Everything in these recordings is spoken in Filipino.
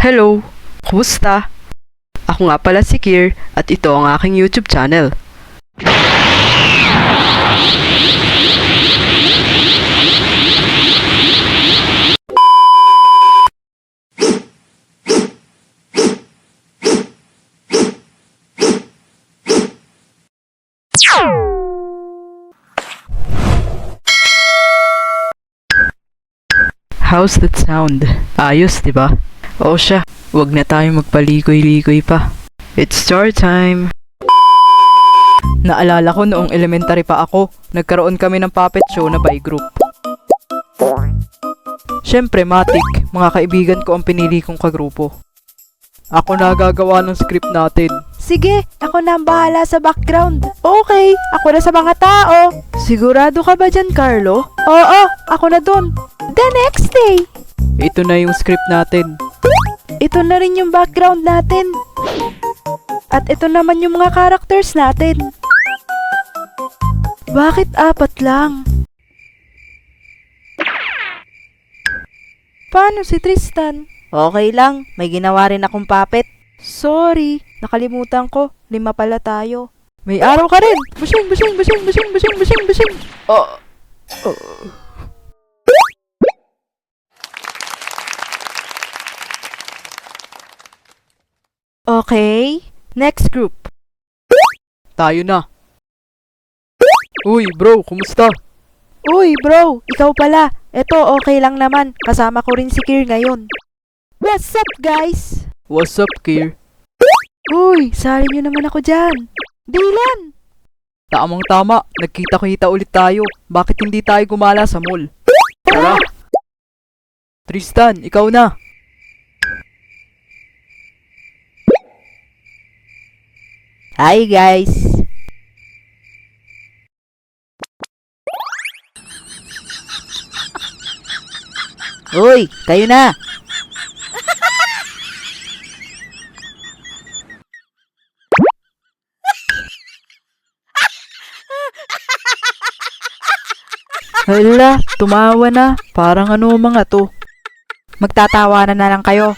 Hello! Kumusta? Ako nga pala si Kier at ito ang aking YouTube channel. How's that sound? Ayos, di ba? Oo siya, wag na tayo magpaligoy-ligoy pa. It's story time! Naalala ko noong elementary pa ako, nagkaroon kami ng puppet show na by group. Siyempre, matik, mga kaibigan ko ang pinili kong kagrupo. Ako na gagawa ng script natin. Sige, ako na ang bahala sa background. Okay, ako na sa mga tao. Sigurado ka ba dyan, Carlo? Oo, ako na dun. The next day. Ito na yung script natin. Ito na rin yung background natin. At ito naman yung mga characters natin. Bakit 4 lang? Paano si Tristan? Okay lang, may ginawa rin akong puppet. Sorry, nakalimutan ko. 5 pala tayo. May araw ka rin! Busing, busing, busing, busing, busing, busing, busing. Okay, next group. Tayo na. Uy, bro, kumusta? Uy, bro, ikaw pala. Eto, okay lang naman. Kasama ko rin si Kier ngayon. What's up, guys? What's up, Kier? Uy, sali nyo naman ako dyan. Dylan! Tamang-tama, nagkita-kita ulit tayo. Bakit hindi tayo gumala sa mall? Tara! Tristan, ikaw na! Hi, guys! Uy, kayo na! Hala, tumawa na. Parang ano mga to. Magtatawanan na lang kayo.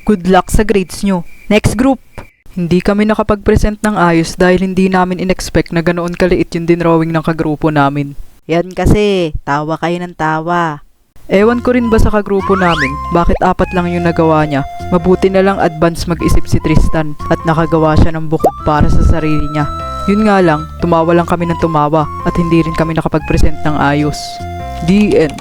Good luck sa grades nyo. Next group! Hindi kami nakapag-present ng ayos dahil hindi namin in-expect na ganoon kaliit yung dinrawing ng kagrupo namin. Yan kasi, tawa kayo ng tawa. Ewan ko rin ba sa kagrupo namin, bakit 4 lang yung nagawa niya. Mabuti na lang advance mag-isip si Tristan at nakagawa siya ng bukod para sa sarili niya. Yun nga lang, tumawa lang kami ng tumawa at hindi rin kami nakapag-present ng ayos. The end.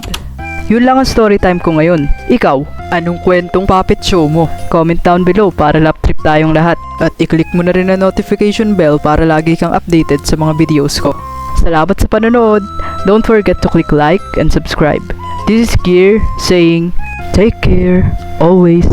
Yun lang ang story time ko ngayon. Ikaw, anong kwentong puppet show mo? Comment down below para lap trip tayong lahat. At i-click mo na rin ang notification bell para lagi kang updated sa mga videos ko. Salamat sa panonood. Don't forget to click like and subscribe. This is Kier saying, take care, always.